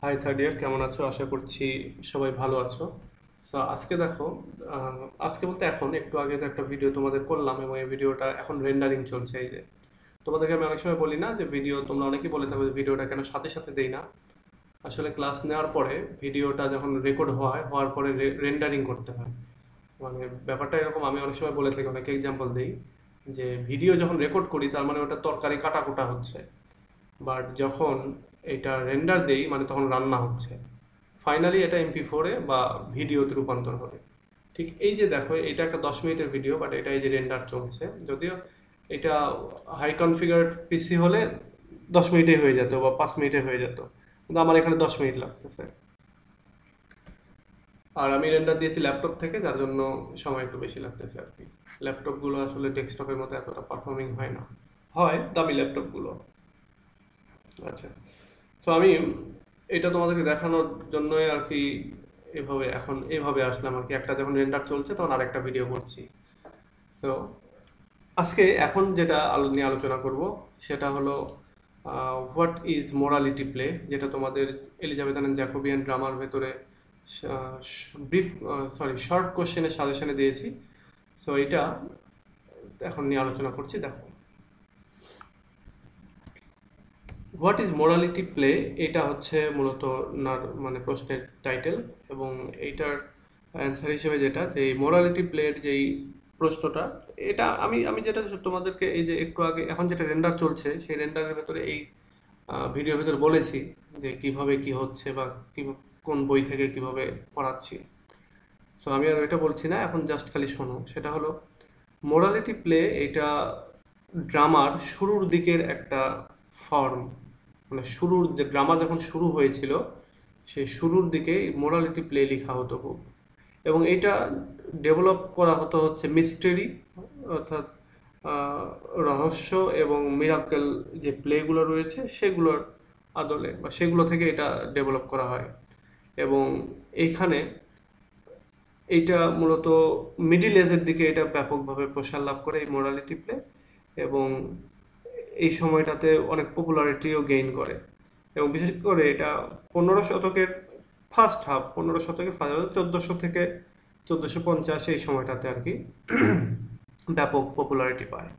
High third year, কেমন আছো? আশা করছি সবাই ভালো আছো। সো আজকে দেখো, আজকে বলতে এখন একটু আগে তো একটা ভিডিও তোমাদের করলাম এবং এই ভিডিওটা এখন রেন্ডারিং চলছে। এই যে তোমাদেরকে আমি অনেক সময় বলি না যে ভিডিও, তোমরা অনেকেই বলে থাকো যে ভিডিওটা কেন সাথে সাথে দেই না। আসলে ক্লাস নেওয়ার পরে ভিডিওটা যখন রেকর্ড হওয়ার পরে রেন্ডারিং করতে হয়। মানে ব্যাপারটা এরকম, আমি অনেক সময় বলে থাকি, অনেক এক্সাম্পল দিই যে ভিডিও যখন রেকর্ড করি তার মানে ওটা তরকারি কাটা কুটা হচ্ছে, বাট যখন এটা রেন্ডার দেই মানে তখন রান্না হচ্ছে। ফাইনালি এটা MP4-এ বা ভিডিওতে রূপান্তর হবে। ঠিক এই যে দেখো, এটা একটা 10 মিনিটের ভিডিও, বাট এটা এই যে রেন্ডার চলছে, যদিও এটা হাই কনফিগার পিসি হলে 10 মিনিটে হয়ে যেত বা 5 মিনিটে হয়ে যেত, কিন্তু আমার এখানে 10 মিনিট লাগতেছে। আর আমি রেন্ডার দিয়েছি ল্যাপটপ থেকে, যার জন্য সময় একটু বেশি লাগতেছে আর কি। ল্যাপটপগুলো আসলে ডেস্কটপের মতো এতটা পারফর্মিং হয় না, হয় দামি ল্যাপটপগুলো। আচ্ছা, সো আমি এটা তোমাদেরকে দেখানোর জন্যই আর কি এখন এইভাবে আসলাম আর কি। একটা যখন রেন্ডার চলছে তখন আরেকটা ভিডিও করছি। তো আজকে এখন যেটা নিয়ে আলোচনা করব সেটা হলো হোয়াট ইজ মোরালিটি প্লে, যেটা তোমাদের এলিজাবেথান অ্যান্ড জ্যাকোবিয়ান ড্রামার ভেতরে ব্রিফ, সরি, শর্ট কোশ্চেনের সাজেশনে দিয়েছি। সো এটা এখন নিয়ে আলোচনা করছি। দেখো, হোয়াট ইজ মোরালিটি প্লে, এটা হচ্ছে মূলত মানে প্রশ্নের টাইটেল। এবং এইটার অ্যান্সার হিসেবে যেটা, যে মোরালিটি প্লের যেই প্রশ্নটা, এটা আমি আমি যেটা তোমাদেরকে এই যে একটু আগে এখন যেটা রেন্ডার চলছে সেই রেন্ডারের ভেতরে এই ভিডিওর ভেতরে বলেছি যে কিভাবে কি হচ্ছে বা কি, কোন বই থেকে কিভাবে পড়াচ্ছি। সো আমি আর এটা বলছি না, এখন জাস্ট খালি শোনো। সেটা হলো মোরালিটি প্লে, এটা ড্রামার শুরুর দিকের একটা ফর্ম। মানে শুরুর যে ড্রামা যখন শুরু হয়েছিল সেই শুরুর দিকে মোরালিটি প্লে লেখা হতো খুব। এবং এটা ডেভেলপ করা হতো হচ্ছে মিস্টেরি, অর্থাৎ আহ, রহস্য এবং মিরাকেল যে প্লেগুলো রয়েছে সেগুলোর আদলে বা সেগুলো থেকে এটা ডেভেলপ করা হয়। এবং এইখানে এইটা মূলত মিডিল এজের দিকে এটা ব্যাপকভাবে প্রসার লাভ করে এই মোরালিটি প্লে। এবং এই সময়টাতে অনেক পপুলারিটিও গেইন করে। এবং বিশেষ করে এটা 15 শতকের ফার্স্ট হাফ, 15 শতকের ফার্স্ট হাফ, 1400 থেকে 1450 এই সময়টাতে আর কি ব্যাপক পপুলারিটি পায়।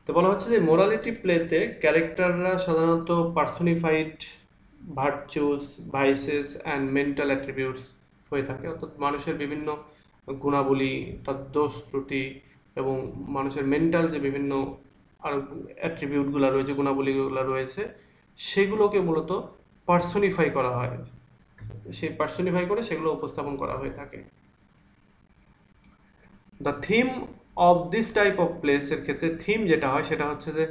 তো বলা হচ্ছে যে মোরালিটি প্লেতে ক্যারেক্টাররা সাধারণত পার্সোনিফাইড virtues, versus and mental attributes হয়ে থাকে, অর্থাৎ মানুষের বিভিন্ন গুণাবলী, তার দোষ ত্রুটি এবং মানুষের মেন্টাল যে বিভিন্ন আর অ্যাট্রিবিউটগুলো রয়েছে, গুণাবলীগুলো রয়েছে, সেগুলোকে মূলত পার্সোনিফাই করা হয়। সেই পার্সোনিফাই করে সেগুলো উপস্থাপন করা হয়ে থাকে। The theme of this type of place এর ক্ষেত্রে থিম যেটা হয় সেটা হচ্ছে যে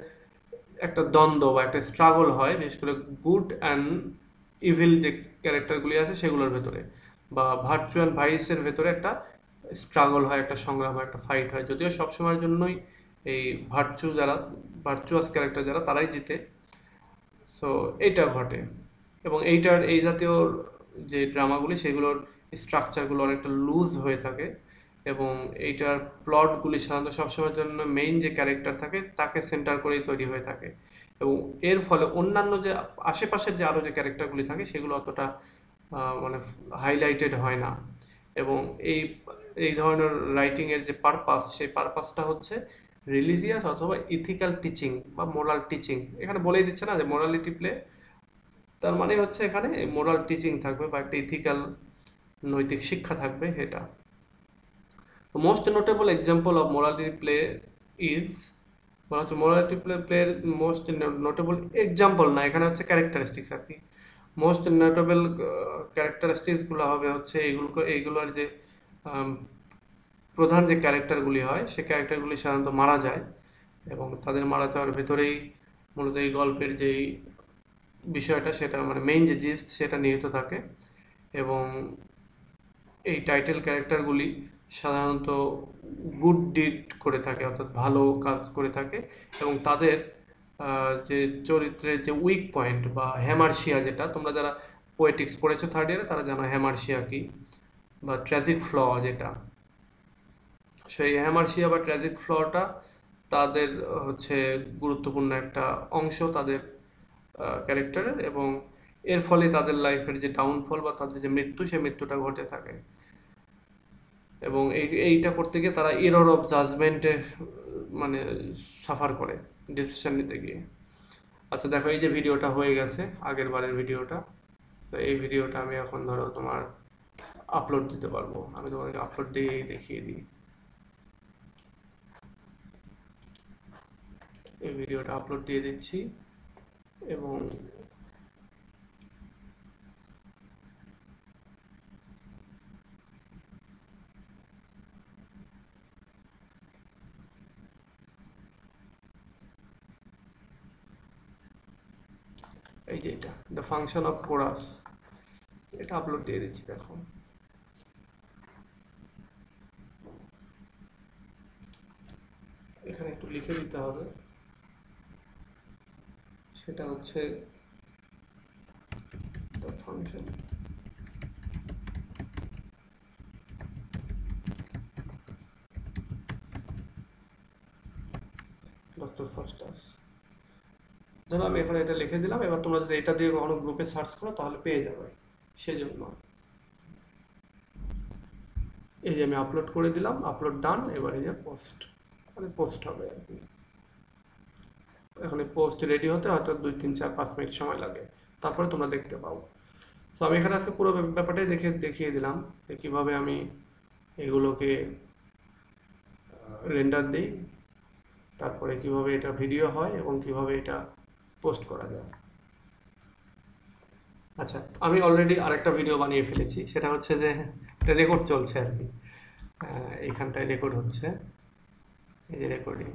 একটা দ্বন্দ্ব বা একটা স্ট্রাগল হয়, বিশেষ করে গুড অ্যান্ড ইভিল যে ক্যারেক্টারগুলি আছে সেগুলোর ভেতরে, বা ভার্চু অ্যান্ড ভাইসের ভেতরে একটা স্ট্রাগল হয়, একটা সংগ্রাম হয়, একটা ফাইট হয়। যদিও সবসময়ের জন্যই এই ভার্চুয়াস ক্যারেক্টার যারা তারাই জিতে। সো এইটা ঘটে। এবং এই জাতীয় যে ড্রামাগুলি সেগুলোর স্ট্রাকচারগুলো অনেকটা লুজ হয়ে থাকে। এবং এইটার প্লটগুলি সাধারণত সবসময়ের জন্য মেইন যে ক্যারেক্টার থাকে তাকে সেন্টার করেই তৈরি হয়ে থাকে। এবং এর ফলে অন্যান্য যে আশেপাশের যে আরো যে ক্যারেক্টারগুলি থাকে সেগুলো অতটা মানে হাইলাইটেড হয় না। এবং এই এই ধরনের রাইটিং এর যে পারপাস, সেই পারপাসটা হচ্ছে রিলিজিয়াস অথবা ইথিক্যাল টিচিং বা মোরাল টিচিং। এখানে বলেই দিচ্ছে না যে মোরালিটি প্লে, তার মানে হচ্ছে এখানে মোরাল টিচিং থাকবে বা একটা ইথিক্যাল নৈতিক শিক্ষা থাকবে এটা। Most notable example of morality play is, বলা হচ্ছে মোরালিটি প্লের মোস্ট নোটেবল এক্সাম্পল না, এখানে হচ্ছে ক্যারেক্টারিস্টিক্স আর কি। মোস্ট নোটেবল ক্যারেক্টারিস্টিক্স গুলো হবে হচ্ছে এইগুলোর যে আম, প্রধান যে ক্যারেক্টারগুলি হয় সেই ক্যারেক্টারগুলি সাধারণত মারা যায়। এবং তাদের মারা যাওয়ার ভেতরেই মূলত এই গল্পের যেই বিষয়টা, সেটা মানে মেইন যে জিস্ট সেটা নিহিত থাকে। এবং এই টাইটেল ক্যারেক্টারগুলি সাধারণত গুড ডিড করে থাকে, অর্থাৎ ভালো কাজ করে থাকে। এবং তাদের যে চরিত্রের যে উইক পয়েন্ট বা হ্যামারশিয়া, যেটা তোমরা যারা পোয়েটিক্স পড়েছো থার্ড ইয়ারে তারা জানো হ্যামারশিয়া কি, বা ট্র্যাজিক ফ্ল যেটা, সেই হ্যামারশিয়া বা ট্র্যাজিক ফ্লটা তাদের হচ্ছে গুরুত্বপূর্ণ একটা অংশ তাদের ক্যারেক্টারের। এবং এর ফলে তাদের লাইফের যে ডাউনফল বা তাদের যে মৃত্যু, সেই মৃত্যুটা ঘটে থাকে। এবং এইটা করতে গিয়ে তারা এরর অফ জাজমেন্টে মানে সাফার করে ডিসিশন নিতে গিয়ে। আচ্ছা দেখো, এই যে ভিডিওটা হয়ে গেছে, আগের বারের ভিডিওটা। তো এই ভিডিওটা আমি এখন ধরো তোমার আপলোড দিতে পারবো। আমি তোমাদেরকে আপলোড দিয়েই দেখিয়ে দিই। এই ভিডিওটা আপলোড দিয়ে দিচ্ছি। এবং এই যে এটা দ্য ফাংশন অফ কোরাস, এটা আপলোড দিয়ে দিচ্ছি। দেখো এখানে একটু লিখে দিতে হবে, সেটা হচ্ছে দ্য ফাংশন ডক্টর ফাস্টাস। ধরো আমি এখানে এটা লিখে দিলাম, এবার তোমরা যদি এটা দিয়ে কখনো গ্রুপে সার্চ করো তাহলে পেয়ে যাবে। সেজন্য এই যে আমি আপলোড করে দিলাম, আপলোড ডান। এবার এই যে পোস্ট, মানে পোস্ট হবে আর কি। এখন পোস্ট রেডি হতে হয়তো 2 3 4 5 মিনিট সময় লাগে, তারপরে তোমরা দেখতে পাও। তো আমি এখানে আজকে পুরো ব্যাপারটাই দেখিয়ে দিলাম যে কীভাবে আমি এগুলোকে রেন্ডার দিই, তারপরে কিভাবে এটা ভিডিও হয় এবং কিভাবে এটা পোস্ট করা যায়। আচ্ছা, আমি অলরেডি আরেকটা ভিডিও বানিয়ে ফেলেছি, সেটা হচ্ছে যে এটা রেকর্ড চলছে আর কি। এইখানটায় রেকর্ড হচ্ছে, এই যে রেকর্ডিং।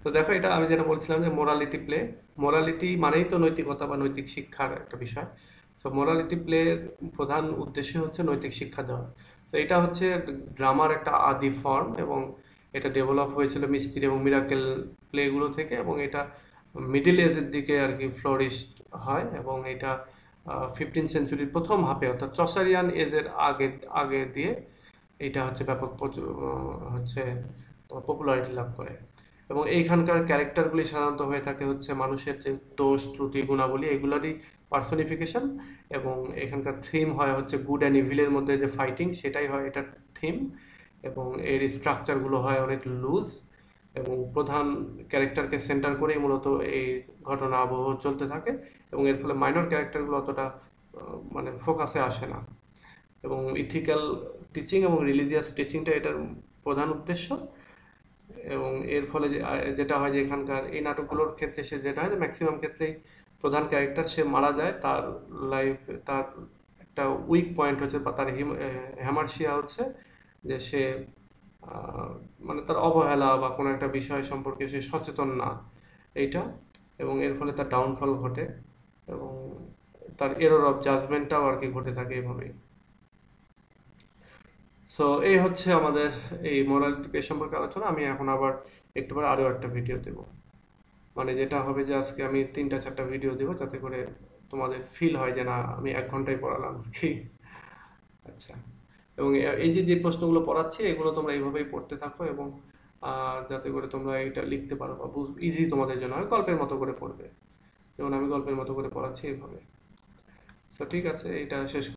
তো দেখো, এটা আমি যেটা বলছিলাম যে মোরালিটি প্লে, মোরালিটি মানেই তো নৈতিকতা বা নৈতিক শিক্ষার একটা বিষয়। তো মোরালিটি প্লের প্রধান উদ্দেশ্য হচ্ছে নৈতিক শিক্ষা দেওয়া। তো এটা হচ্ছে ড্রামার একটা আদি ফর্ম, এবং এটা ডেভেলপ হয়েছিল মিস্ট্রি এবং মিরাকেল প্লেগুলো থেকে, এবং এটা মিডিল এজের দিকে আর কি ফ্লোরিশ হয়। এবং এটা 15th সেঞ্চুরির প্রথম হাফে, অর্থাৎ চসারিয়ান এজের আগে আগে দিয়ে এটা হচ্ছে ব্যাপক হচ্ছে পপুলারিটি লাভ করে। এবং এইখানকার ক্যারেক্টারগুলি সাধারণত হয়ে থাকে হচ্ছে মানুষের যে দোষ ত্রুটি গুণাবলী, এগুলোরই পার্সোনিফিকেশন। এবং এখানকার থিম হয় হচ্ছে গুড অ্যান্ড ইভিলের মধ্যে যে ফাইটিং, সেটাই হয় এটার থিম। এবং এর স্ট্রাকচারগুলো হয় অনেক লুজ, এবং প্রধান ক্যারেক্টারকে সেন্টার করেই মূলত এই ঘটনা আবহ চলতে থাকে। এবং এর ফলে মাইনর ক্যারেক্টারগুলো অতটা মানে ফোকাসে আসে না। এবং ইথিক্যাল টিচিং এবং রিলিজিয়াস টিচিংটা এটার প্রধান উদ্দেশ্য। এবং এর ফলে যেটা হয় যে এখানকার এই নাটকগুলোর ক্ষেত্রে সে যেটা হয় যে ম্যাক্সিমাম ক্ষেত্রেই প্রধান ক্যারেক্টার সে মারা যায়। তার লাইফ, তার একটা উইক পয়েন্ট হচ্ছে বা তার হ্যামারশিয়া হচ্ছে যে সে মানে তার অবহেলা বা কোনো একটা বিষয় সম্পর্কে সে সচেতন না, এইটা। এবং এর ফলে তার ডাউনফল ঘটে, এবং তার এরর অফ জাজমেন্টটাও আর কি ঘটে থাকে এভাবেই। সো এই হচ্ছে আমাদের এই মোরালিটি পে সম্পর্কে আলোচনা। আমি এখন আবার একটু পরে আরও একটা ভিডিও দেব, মানে যেটা হবে যে আজকে আমি 3 4টা ভিডিও দেবো, যাতে করে তোমাদের ফিল হয় যে না আমি 1 ঘন্টায় পড়ালাম কি। আচ্ছা, এবং এই যে যে প্রশ্নগুলো পড়াচ্ছি এগুলো তোমরা এইভাবেই পড়তে থাকো, এবং যাতে করে তোমরা এটা লিখতে পারো বা ইজি তোমাদের জন্য হয়, গল্পের মতো করে পড়বে, যেমন আমি গল্পের মতো করে পড়াচ্ছি এইভাবে। তো ঠিক আছে, এটা শেষ।